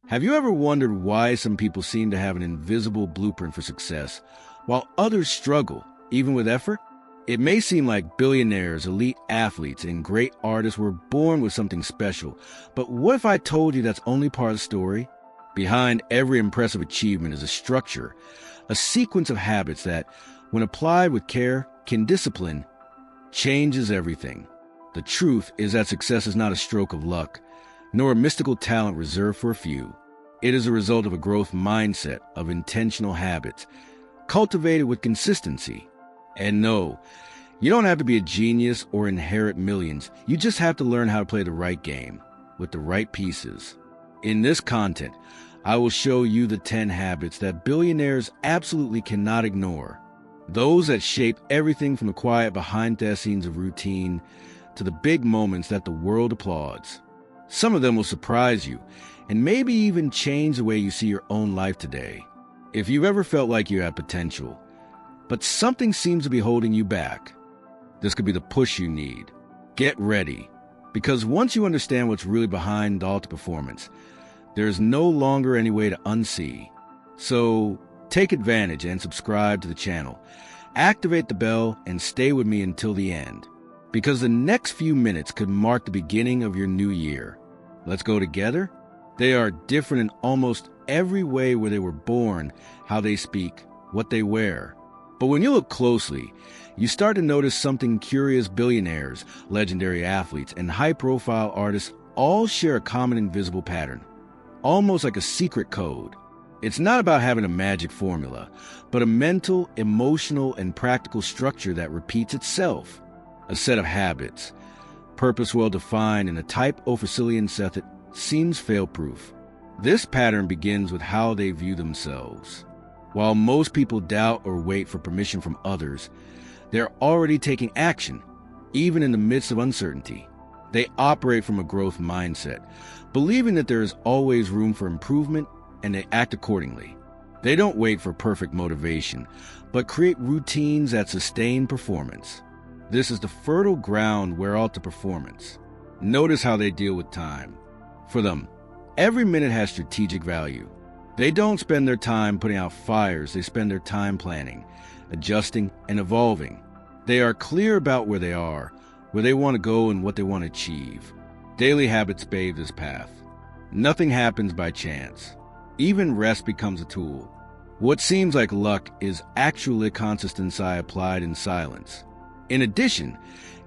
Have you ever wondered why some people seem to have an invisible blueprint for success, while others struggle, even with effort? It may seem like billionaires, elite athletes, and great artists were born with something special, but what if I told you that's only part of the story? Behind every impressive achievement is a structure, a sequence of habits that, when applied with care, can discipline, changes everything. The truth is that success is not a stroke of luck, nor a mystical talent reserved for a few. It is a result of a growth mindset of intentional habits, cultivated with consistency. And no, you don't have to be a genius or inherit millions. You just have to learn how to play the right game, with the right pieces. In this content, I will show you the 10 habits that billionaires absolutely cannot ignore. Those that shape everything from the quiet behind-the-scenes of routine to the big moments that the world applauds. Some of them will surprise you, and maybe even change the way you see your own life today. If you've ever felt like you have potential, but something seems to be holding you back, this could be the push you need. Get ready, because once you understand what's really behind all the performance, there is no longer any way to unsee. So take advantage and subscribe to the channel. Activate the bell and stay with me until the end, because the next few minutes could mark the beginning of your new year. Let's go together. They are different in almost every way: where they were born, how they speak, what they wear. But when you look closely, you start to notice something curious. Billionaires, legendary athletes, and high-profile artists all share a common invisible pattern, almost like a secret code. It's not about having a magic formula, but a mental, emotional, and practical structure that repeats itself. A set of habits, purpose well-defined, and a type O Facilian set that seems fail-proof. This pattern begins with how they view themselves. While most people doubt or wait for permission from others, they're already taking action, even in the midst of uncertainty. They operate from a growth mindset, believing that there is always room for improvement, and they act accordingly. They don't wait for perfect motivation, but create routines that sustain performance. This is the fertile ground where all the performance. Notice how they deal with time. For them, every minute has strategic value. They don't spend their time putting out fires. They spend their time planning, adjusting, and evolving. They are clear about where they are, where they want to go, and what they want to achieve. Daily habits pave this path. Nothing happens by chance. Even rest becomes a tool. What seems like luck is actually consistency applied in silence. In addition,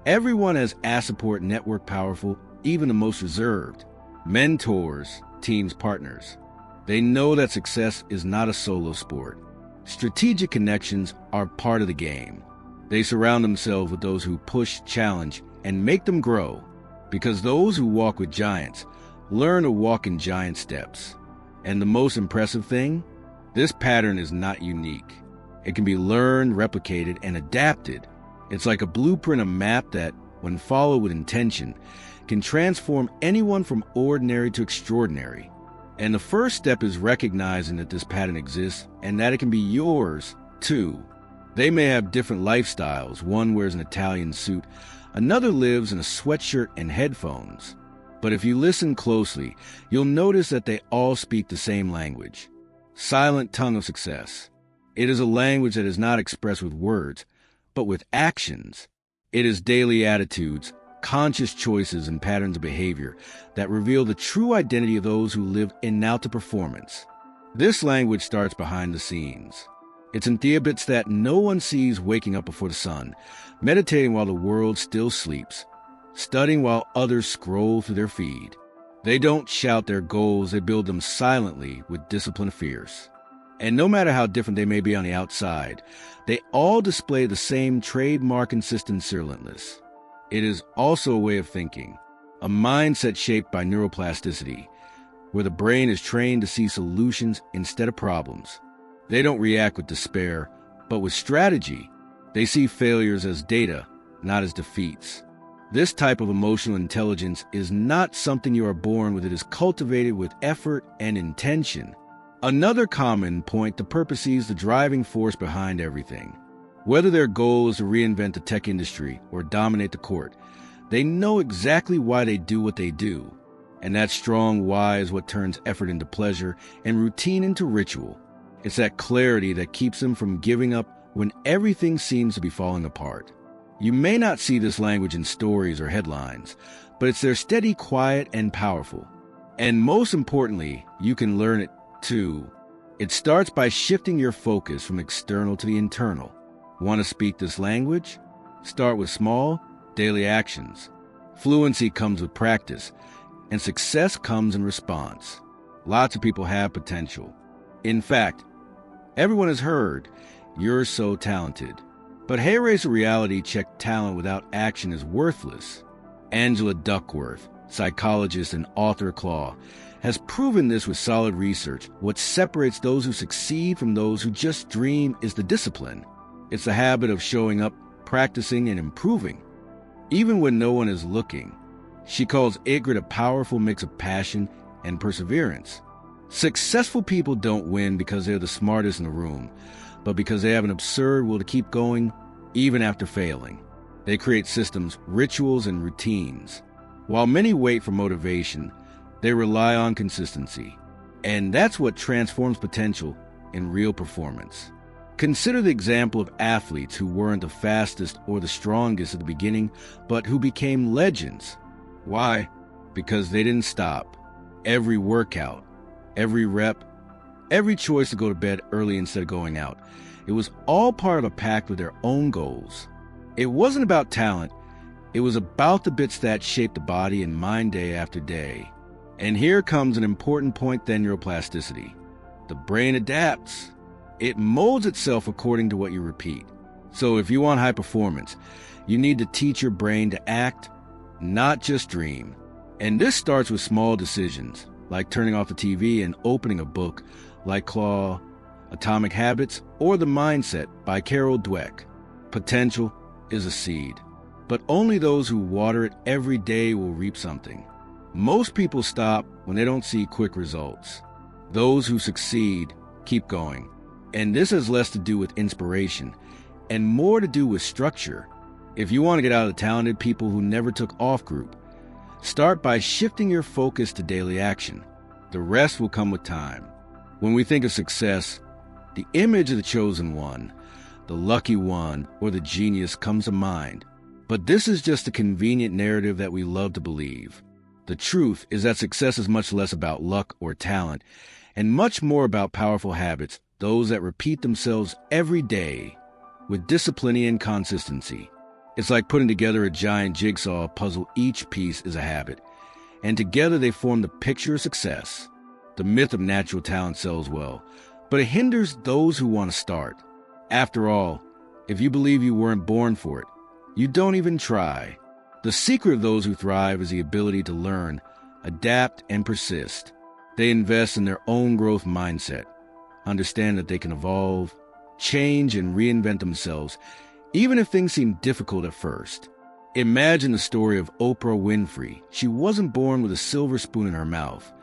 everyone has asked support network powerful, even the most reserved. Mentors, teams, partners. They know that success is not a solo sport. Strategic connections are part of the game. They surround themselves with those who push, challenge, and make them grow. Because those who walk with giants learn to walk in giant steps. And the most impressive thing? This pattern is not unique. It can be learned, replicated, and adapted. It's like a blueprint, a map that, when followed with intention, can transform anyone from ordinary to extraordinary. And the first step is recognizing that this pattern exists and that it can be yours, too. They may have different lifestyles. One wears an Italian suit, another lives in a sweatshirt and headphones. But if you listen closely, you'll notice that they all speak the same language. Silent tongue of success. It is a language that is not expressed with words, but with actions. It is daily attitudes, conscious choices, and patterns of behavior that reveal the true identity of those who live in now to performance. This language starts behind the scenes. It's in the habits that no one sees: waking up before the sun, meditating while the world still sleeps, studying while others scroll through their feed. They don't shout their goals, they build them silently with discipline fierce. And no matter how different they may be on the outside, they all display the same trademark: consistent, relentless. It is also a way of thinking, a mindset shaped by neuroplasticity, where the brain is trained to see solutions instead of problems. They don't react with despair, but with strategy. They see failures as data, not as defeats. This type of emotional intelligence is not something you are born with. It is cultivated with effort and intention. Another common point: the purpose is the driving force behind everything. Whether their goal is to reinvent the tech industry or dominate the court, they know exactly why they do what they do. And that strong why is what turns effort into pleasure and routine into ritual. It's that clarity that keeps them from giving up when everything seems to be falling apart. You may not see this language in stories or headlines, but it's there steady, quiet, and powerful. And most importantly, you can learn it too. It starts by shifting your focus from external to the internal. Want to speak this language? Start with small, daily actions. Fluency comes with practice, and success comes in response. Lots of people have potential. In fact, everyone has heard, "You're so talented." But hair-racer reality check talent without action is worthless. Angela Duckworth, psychologist and author Claw, has proven this with solid research. What separates those who succeed from those who just dream is the discipline. It's the habit of showing up, practicing, and improving, even when no one is looking. She calls it a powerful mix of passion and perseverance. Successful people don't win because they're the smartest in the room, but because they have an absurd will to keep going even after failing. They create systems, rituals, and routines. While many wait for motivation, they rely on consistency. And that's what transforms potential in real performance. Consider the example of athletes who weren't the fastest or the strongest at the beginning, but who became legends. Why? Because they didn't stop. Every workout, every rep, every choice to go to bed early instead of going out, it was all part of a pact with their own goals. It wasn't about talent. It was about the bits that shaped the body and mind day after day. And here comes an important point then, neuroplasticity. The brain adapts. It molds itself according to what you repeat. So if you want high performance, you need to teach your brain to act, not just dream. And this starts with small decisions, like turning off the TV and opening a book like Claw, Atomic Habits, or The Mindset by Carol Dweck. Potential is a seed, but only those who water it every day will reap something. Most people stop when they don't see quick results. Those who succeed keep going. And this has less to do with inspiration and more to do with structure. If you want to get out of the talented people who never took off group, start by shifting your focus to daily action. The rest will come with time. When we think of success, the image of the chosen one, the lucky one, or the genius comes to mind. But this is just a convenient narrative that we love to believe. The truth is that success is much less about luck or talent, and much more about powerful habits, those that repeat themselves every day with discipline and consistency. It's like putting together a giant jigsaw puzzle. Each piece is a habit, and together they form the picture of success. The myth of natural talent sells well, but it hinders those who want to start. After all, if you believe you weren't born for it, you don't even try. The secret of those who thrive is the ability to learn, adapt, and persist. They invest in their own growth mindset, understand that they can evolve, change, and reinvent themselves, even if things seem difficult at first. Imagine the story of Oprah Winfrey. She wasn't born with a silver spoon in her mouth,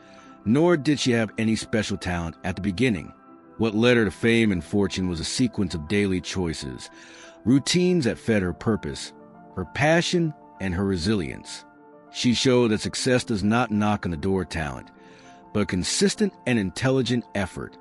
nor did she have any special talent at the beginning. What led her to fame and fortune was a sequence of daily choices, routines that fed her purpose, her passion, and her resilience. She showed that success does not knock on the door of talent, but consistent and intelligent effort.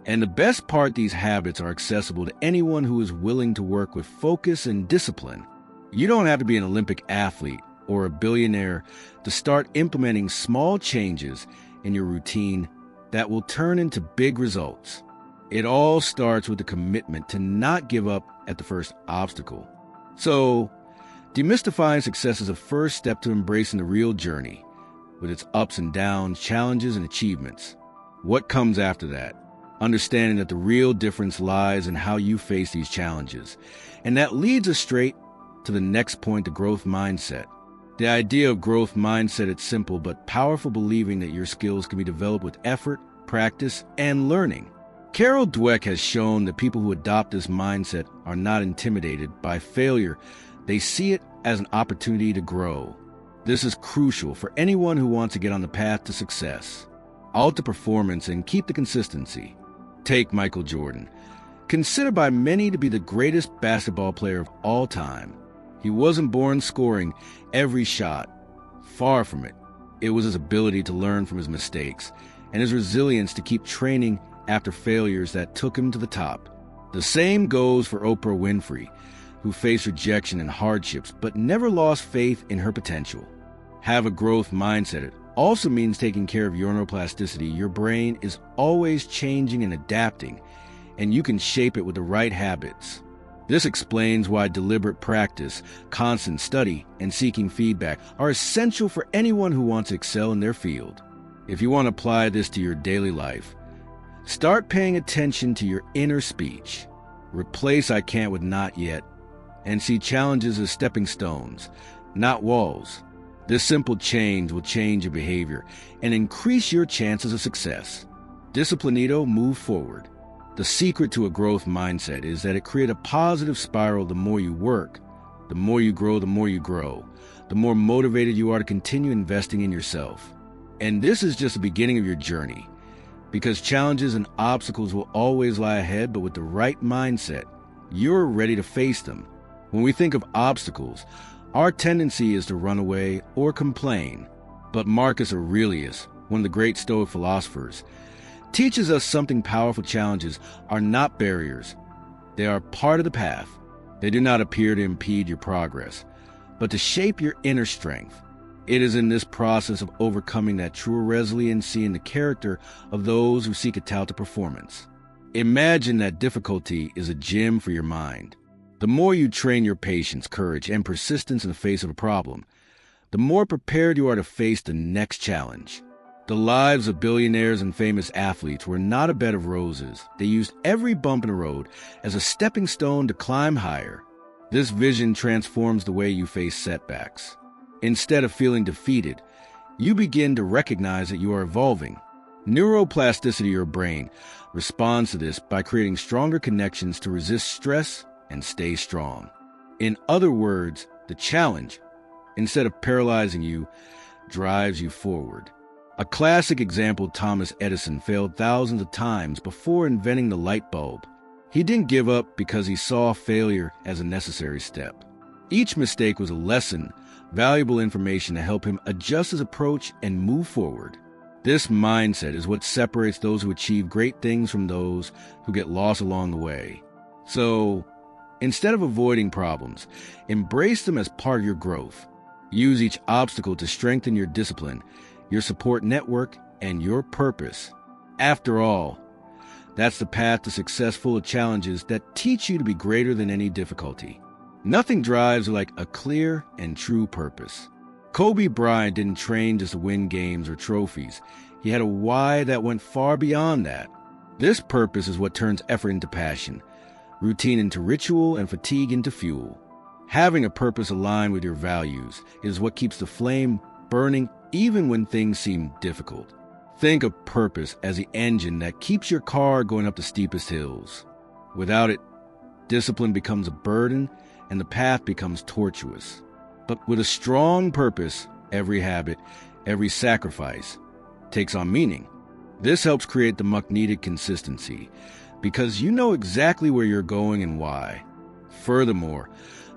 And the best part, these habits are accessible to anyone who is willing to work with focus and discipline. You don't have to be an Olympic athlete or a billionaire to start implementing small changes in your routine that will turn into big results. It all starts with the commitment to not give up at the first obstacle. So, demystifying success is a first step to embracing the real journey, with its ups and downs, challenges, and achievements. What comes after that? Understanding that the real difference lies in how you face these challenges. And that leads us straight to the next point, the growth mindset. The idea of growth mindset, it's simple but powerful, believing that your skills can be developed with effort, practice, and learning. Carol Dweck has shown that people who adopt this mindset are not intimidated by failure. They see it as an opportunity to grow. This is crucial for anyone who wants to get on the path to success. Alter performance and keep the consistency. Take Michael Jordan, considered by many to be the greatest basketball player of all time. He wasn't born scoring every shot. Far from it. It was his ability to learn from his mistakes and his resilience to keep training after failures that took him to the top. The same goes for Oprah Winfrey, who faced rejection and hardships but never lost faith in her potential. Have a growth mindset. It also means taking care of your neuroplasticity. Your brain is always changing and adapting, and you can shape it with the right habits. This explains why deliberate practice, constant study, and seeking feedback are essential for anyone who wants to excel in their field. If you want to apply this to your daily life, start paying attention to your inner speech. Replace "I can't" with "not yet," and see challenges as stepping stones, not walls. This simple change will change your behavior and increase your chances of success. Disciplinito, move forward. The secret to a growth mindset is that it creates a positive spiral. The more you work, the more you grow, the more you grow, the more motivated you are to continue investing in yourself. And this is just the beginning of your journey, because challenges and obstacles will always lie ahead, but with the right mindset, you're ready to face them. When we think of obstacles, our tendency is to run away or complain. But Marcus Aurelius, one of the great Stoic philosophers, teaches us something powerful. Challenges are not barriers. They are part of the path. They do not appear to impede your progress, but to shape your inner strength. It is in this process of overcoming that true resiliency in the character of those who seek a tout to performance. Imagine that difficulty is a gym for your mind. The more you train your patience, courage, and persistence in the face of a problem, the more prepared you are to face the next challenge. The lives of billionaires and famous athletes were not a bed of roses. They used every bump in the road as a stepping stone to climb higher. This vision transforms the way you face setbacks. Instead of feeling defeated, you begin to recognize that you are evolving. Neuroplasticity, your brain, responds to this by creating stronger connections to resist stress and stay strong. In other words, the challenge, instead of paralyzing you, drives you forward. A classic example, Thomas Edison failed thousands of times before inventing the light bulb. He didn't give up because he saw failure as a necessary step. Each mistake was a lesson, valuable information to help him adjust his approach and move forward. This mindset is what separates those who achieve great things from those who get lost along the way. So, instead of avoiding problems, embrace them as part of your growth. Use each obstacle to strengthen your discipline, your support network, and your purpose. After all, that's the path to success, full of challenges that teach you to be greater than any difficulty. Nothing drives like a clear and true purpose. Kobe Bryant didn't train just to win games or trophies. He had a why that went far beyond that. This purpose is what turns effort into passion, routine into ritual, and fatigue into fuel. Having a purpose aligned with your values is what keeps the flame burning even when things seem difficult. Think of purpose as the engine that keeps your car going up the steepest hills. Without it, discipline becomes a burden and the path becomes tortuous. But with a strong purpose, every habit, every sacrifice takes on meaning. This helps create the much-needed consistency, because you know exactly where you're going and why. Furthermore,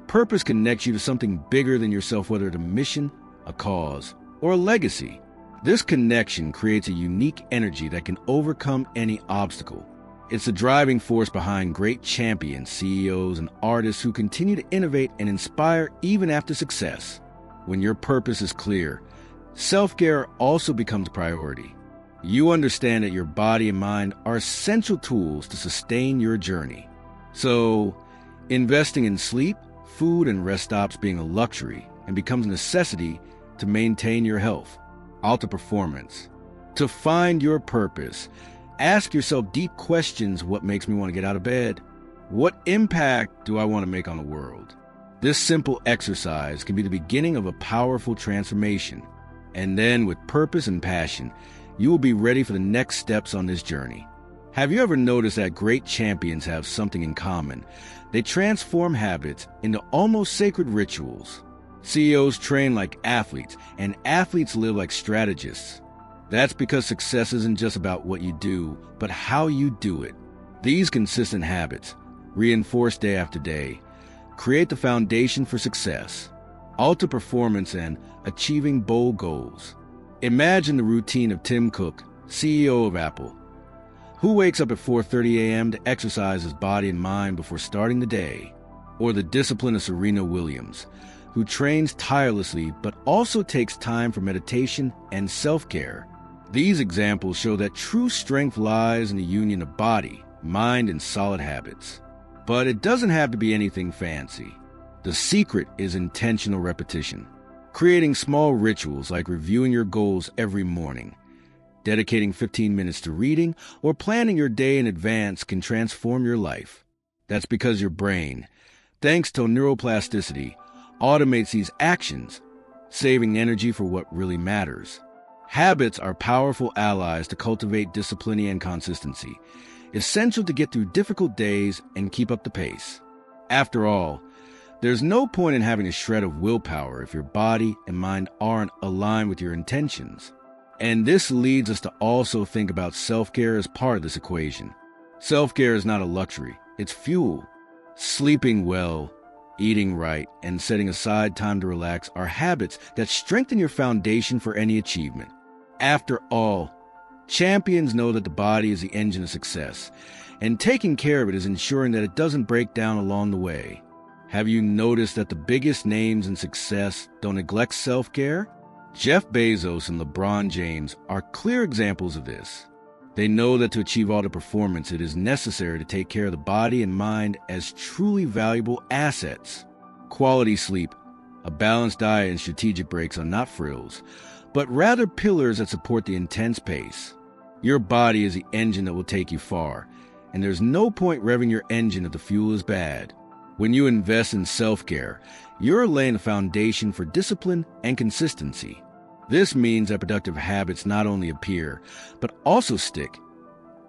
purpose connects you to something bigger than yourself, whether it's a mission, a cause, or a legacy. This connection creates a unique energy that can overcome any obstacle. It's the driving force behind great champions, CEOs, and artists who continue to innovate and inspire even after success. When your purpose is clear, self-care also becomes a priority. You understand that your body and mind are essential tools to sustain your journey. So, investing in sleep, food, and rest stops being a luxury and becomes a necessity to maintain your health. Alta performance. To find your purpose, ask yourself deep questions. What makes me want to get out of bed? What impact do I want to make on the world? This simple exercise can be the beginning of a powerful transformation. And then with purpose and passion, you will be ready for the next steps on this journey. Have you ever noticed that great champions have something in common? They transform habits into almost sacred rituals. CEOs train like athletes, and athletes live like strategists. That's because success isn't just about what you do, but how you do it. These consistent habits, reinforced day after day, create the foundation for success, alta performance, and achieving bold goals. Imagine the routine of Tim Cook, CEO of Apple, who wakes up at 4:30 a.m. to exercise his body and mind before starting the day. Or the discipline of Serena Williams, who trains tirelessly but also takes time for meditation and self-care. These examples show that true strength lies in the union of body, mind, and solid habits. But it doesn't have to be anything fancy. The secret is intentional repetition. Creating small rituals like reviewing your goals every morning, dedicating 15 minutes to reading, or planning your day in advance can transform your life. That's because your brain, thanks to neuroplasticity, automates these actions, saving energy for what really matters. Habits are powerful allies to cultivate discipline and consistency, essential to get through difficult days and keep up the pace. After all, there's no point in having a shred of willpower if your body and mind aren't aligned with your intentions. And this leads us to also think about self-care as part of this equation. Self-care is not a luxury, it's fuel. Sleeping well, eating right, and setting aside time to relax are habits that strengthen your foundation for any achievement. After all, champions know that the body is the engine of success, and taking care of it is ensuring that it doesn't break down along the way. Have you noticed that the biggest names in success don't neglect self-care? Jeff Bezos and LeBron James are clear examples of this. They know that to achieve all the performance, it is necessary to take care of the body and mind as truly valuable assets. Quality sleep, a balanced diet, and strategic breaks are not frills, but rather pillars that support the intense pace. Your body is the engine that will take you far, and there's no point revving your engine if the fuel is bad. When you invest in self-care, you're laying a foundation for discipline and consistency. This means that productive habits not only appear, but also stick,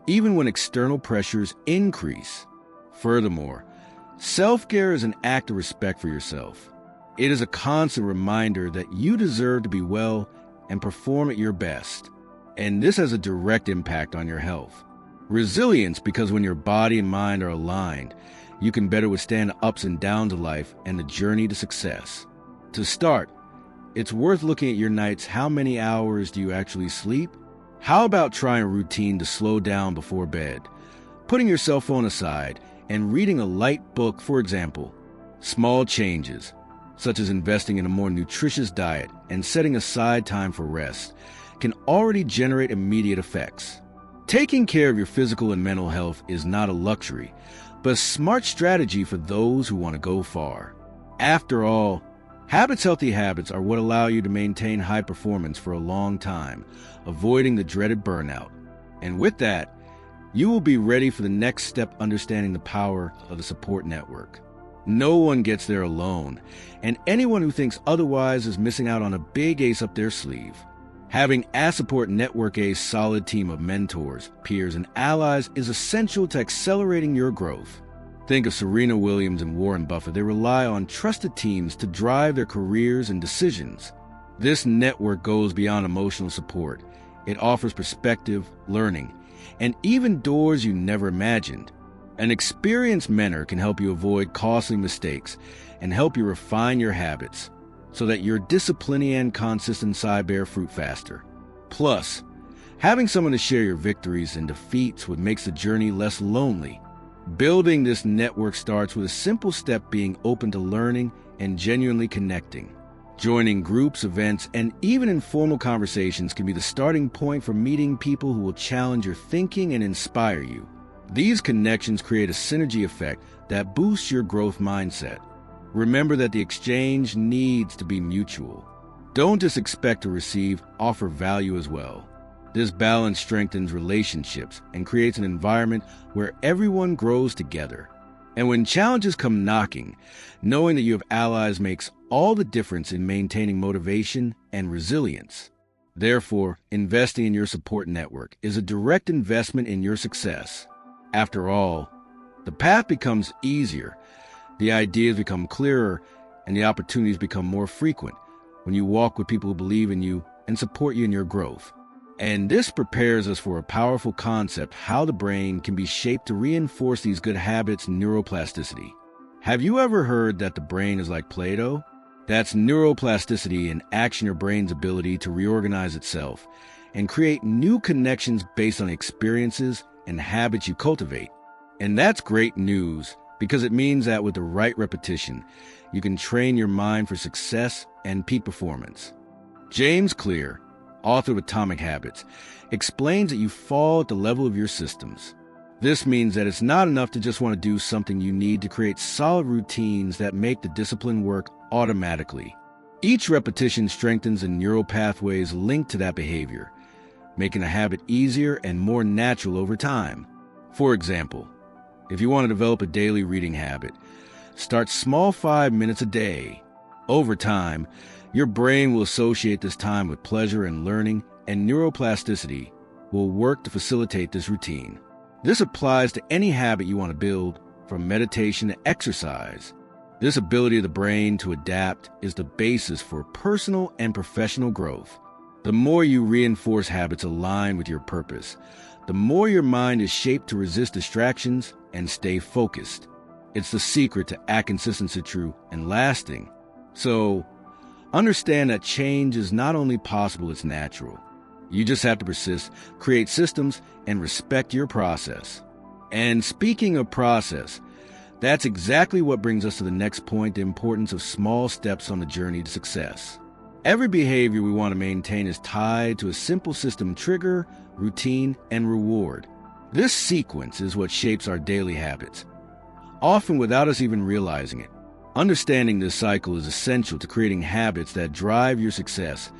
even when external pressures increase. Furthermore, self-care is an act of respect for yourself. It is a constant reminder that you deserve to be well and perform at your best. And this has a direct impact on your health. Resilience, because when your body and mind are aligned, you can better withstand the ups and downs of life and the journey to success. To start, it's worth looking at your nights. How many hours do you actually sleep? How about trying a routine to slow down before bed? Putting your cell phone aside and reading a light book, for example. Small changes, such as investing in a more nutritious diet and setting aside time for rest, can already generate immediate effects. Taking care of your physical and mental health is not a luxury, but a smart strategy for those who want to go far. After all, healthy habits are what allow you to maintain high performance for a long time, avoiding the dreaded burnout. And with that, you will be ready for the next step, understanding the power of the support network. No one gets there alone, and anyone who thinks otherwise is missing out on a big ace up their sleeve. Having a support network, a solid team of mentors, peers, and allies is essential to accelerating your growth. Think of Serena Williams and Warren Buffett. They rely on trusted teams to drive their careers and decisions. This network goes beyond emotional support. It offers perspective, learning, and even doors you never imagined. An experienced mentor can help you avoid costly mistakes and help you refine your habits so that your discipline and consistent side bear fruit faster. Plus, having someone to share your victories and defeats what makes the journey less lonely. Building this network starts with a simple step: being open to learning and genuinely connecting. Joining groups, events, and even informal conversations can be the starting point for meeting people who will challenge your thinking and inspire you. These connections create a synergy effect that boosts your growth mindset. Remember that the exchange needs to be mutual. Don't just expect to receive, offer value as well. This balance strengthens relationships and creates an environment where everyone grows together. And when challenges come knocking, knowing that you have allies makes all the difference in maintaining motivation and resilience. Therefore, investing in your support network is a direct investment in your success. After all, the path becomes easier, the ideas become clearer, and the opportunities become more frequent when you walk with people who believe in you and support you in your growth. And this prepares us for a powerful concept: how the brain can be shaped to reinforce these good habits, neuroplasticity. Have you ever heard that the brain is like Play-Doh? That's neuroplasticity in action, your brain's ability to reorganize itself and create new connections based on experiences and habits you cultivate. And that's great news because it means that with the right repetition, you can train your mind for success and peak performance. James Clear, author of Atomic Habits, explains that you fall at the level of your systems. This means that it's not enough to just want to do something. You need to create solid routines that make the discipline work automatically. Each repetition strengthens the neural pathways linked to that behavior, making a habit easier and more natural over time. For example, if you want to develop a daily reading habit, start small, 5 minutes a day. Over time, your brain will associate this time with pleasure and learning, and neuroplasticity will work to facilitate this routine. This applies to any habit you want to build, from meditation to exercise. This ability of the brain to adapt is the basis for personal and professional growth. The more you reinforce habits aligned with your purpose, the more your mind is shaped to resist distractions and stay focused. It's the secret to act consistency, true and lasting. So, understand that change is not only possible, it's natural. You just have to persist, create systems, and respect your process. And speaking of process, that's exactly what brings us to the next point, the importance of small steps on the journey to success. Every behavior we want to maintain is tied to a simple system: trigger, routine, and reward. This sequence is what shapes our daily habits, often without us even realizing it. Understanding this cycle is essential to creating habits that drive your success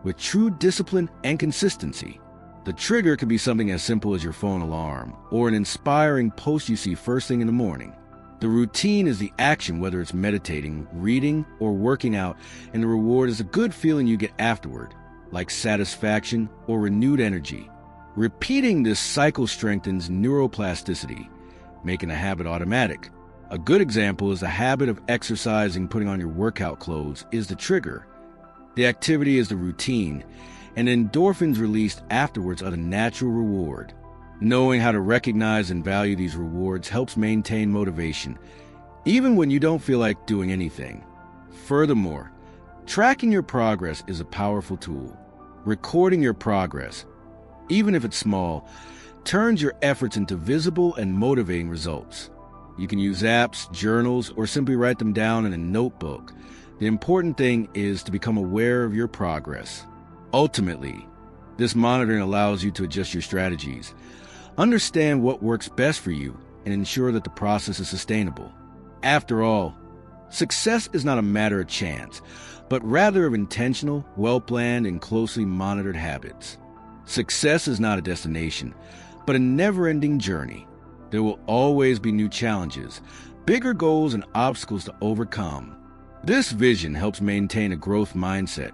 with true discipline and consistency. The trigger can be something as simple as your phone alarm or an inspiring post you see first thing in the morning. The routine is the action, whether it's meditating, reading, or working out, and the reward is a good feeling you get afterward, like satisfaction or renewed energy. Repeating this cycle strengthens neuroplasticity, making a habit automatic. A good example is the habit of exercising. Putting on your workout clothes is the trigger. The activity is the routine, and endorphins released afterwards are the natural reward. Knowing how to recognize and value these rewards helps maintain motivation, even when you don't feel like doing anything. Furthermore, tracking your progress is a powerful tool. Recording your progress, even if it's small, turns your efforts into visible and motivating results. You can use apps, journals, or simply write them down in a notebook. The important thing is to become aware of your progress. Ultimately, this monitoring allows you to adjust your strategies, understand what works best for you, and ensure that the process is sustainable. After all, success is not a matter of chance, but rather of intentional, well-planned, and closely monitored habits. Success is not a destination, but a never-ending journey. There will always be new challenges, bigger goals, and obstacles to overcome. This vision helps maintain a growth mindset.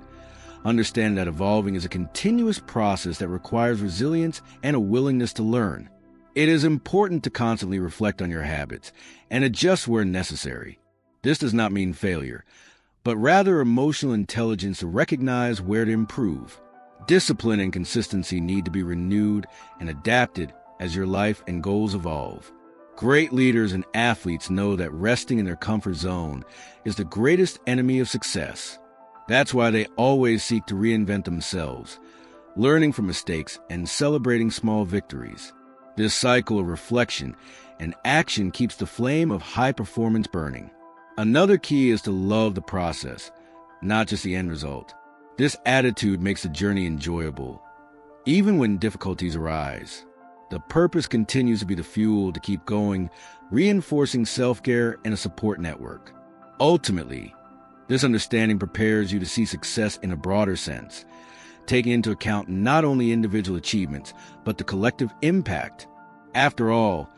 Understand that evolving is a continuous process that requires resilience and a willingness to learn. It is important to constantly reflect on your habits and adjust where necessary. This does not mean failure, but rather emotional intelligence to recognize where to improve. Discipline and consistency need to be renewed and adapted as your life and goals evolve. Great leaders and athletes know that resting in their comfort zone is the greatest enemy of success. That's why they always seek to reinvent themselves, learning from mistakes and celebrating small victories. This cycle of reflection and action keeps the flame of high performance burning. Another key is to love the process, not just the end result. This attitude makes the journey enjoyable, even when difficulties arise. The purpose continues to be the fuel to keep going, reinforcing self-care and a support network. Ultimately, this understanding prepares you to see success in a broader sense, taking into account not only individual achievements, but the collective impact. After all,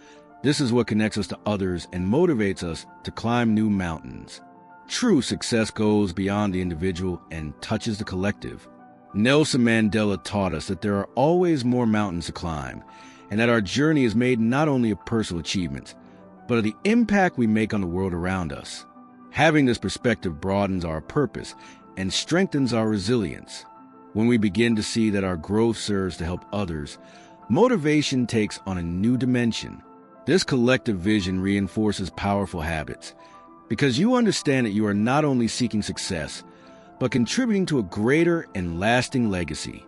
this is what connects us to others and motivates us to climb new mountains. True success goes beyond the individual and touches the collective. Nelson Mandela taught us that there are always more mountains to climb, and that our journey is made not only of personal achievements, but of the impact we make on the world around us. Having this perspective broadens our purpose and strengthens our resilience. When we begin to see that our growth serves to help others, motivation takes on a new dimension. This collective vision reinforces powerful habits, because you understand that you are not only seeking success, but contributing to a greater and lasting legacy.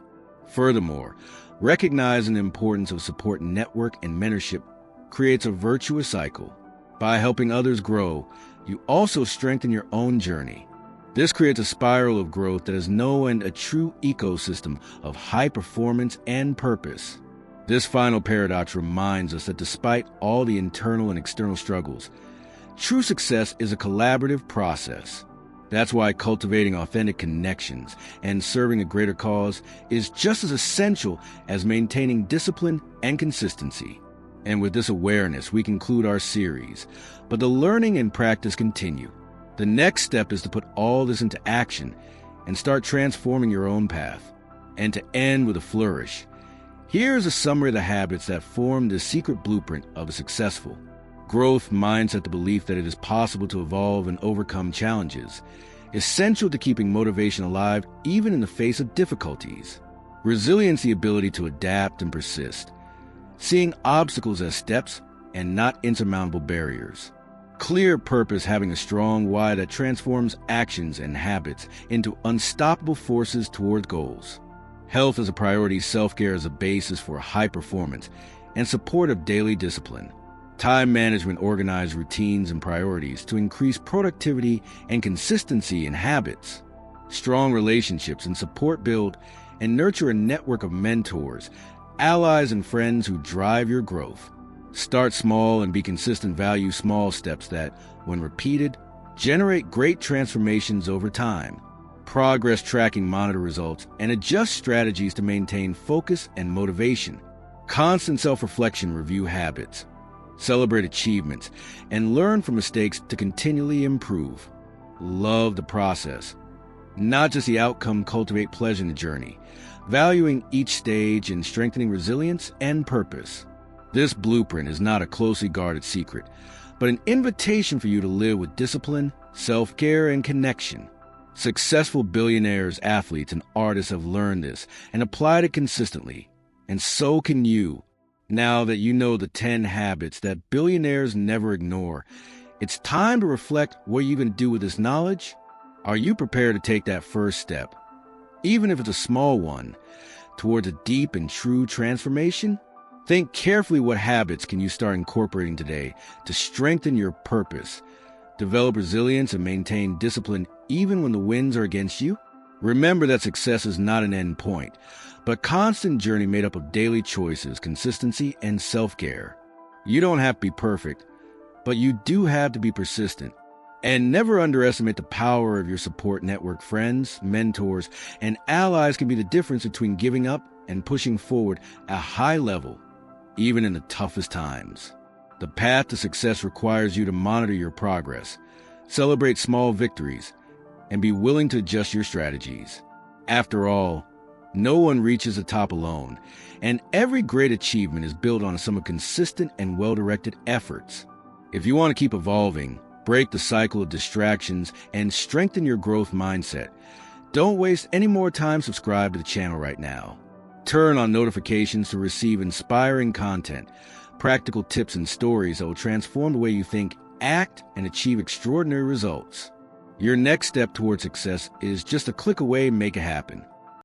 Furthermore, recognizing the importance of support network and mentorship creates a virtuous cycle. By helping others grow, you also strengthen your own journey. This creates a spiral of growth that has no end, a true ecosystem of high performance and purpose. This final paradox reminds us that despite all the internal and external struggles, true success is a collaborative process. That's why cultivating authentic connections and serving a greater cause is just as essential as maintaining discipline and consistency. And with this awareness, we conclude our series, but the learning and practice continue. The next step is to put all this into action and start transforming your own path. And to end with a flourish, here's a summary of the habits that form the secret blueprint of a successful growth mindset: the belief that it is possible to evolve and overcome challenges, essential to keeping motivation alive even in the face of difficulties. Resilience: the ability to adapt and persist, seeing obstacles as steps and not insurmountable barriers. Clear purpose: having a strong why that transforms actions and habits into unstoppable forces toward goals. Health as a priority: self-care as a basis for high performance and support of daily discipline. Time management: organize routines and priorities to increase productivity and consistency in habits. Strong relationships and support: build and nurture a network of mentors, allies, and friends who drive your growth. Start small and be consistent. Value small steps that, when repeated, generate great transformations over time. Progress tracking: monitor results and adjust strategies to maintain focus and motivation. Constant self-reflection: review habits, celebrate achievements, and learn from mistakes to continually improve. Love the process, not just the outcome. Cultivate pleasure in the journey, valuing each stage and strengthening resilience and purpose. This blueprint is not a closely guarded secret, but an invitation for you to live with discipline, self-care, and connection. Successful billionaires, athletes, and artists have learned this and applied it consistently, and so can you. Now that you know the 10 habits that billionaires never ignore, it's time to reflect what you're going to do with this knowledge. Are you prepared to take that first step, even if it's a small one, towards a deep and true transformation? Think carefully: what habits can you start incorporating today to strengthen your purpose, develop resilience, and maintain discipline even when the winds are against you? Remember that success is not an end point, but a constant journey made up of daily choices, consistency, and self-care. You don't have to be perfect, but you do have to be persistent. And never underestimate the power of your support network. Friends, mentors, and allies can be the difference between giving up and pushing forward at a high level, even in the toughest times. The path to success requires you to monitor your progress, celebrate small victories, and be willing to adjust your strategies. After all, no one reaches the top alone, and every great achievement is built on some consistent and well-directed efforts. If you want to keep evolving, break the cycle of distractions, and strengthen your growth mindset, don't waste any more time. Subscribe to the channel right now. Turn on notifications to receive inspiring content, practical tips, and stories that will transform the way you think, act, and achieve extraordinary results. Your next step toward success is just a click away. Make it happen.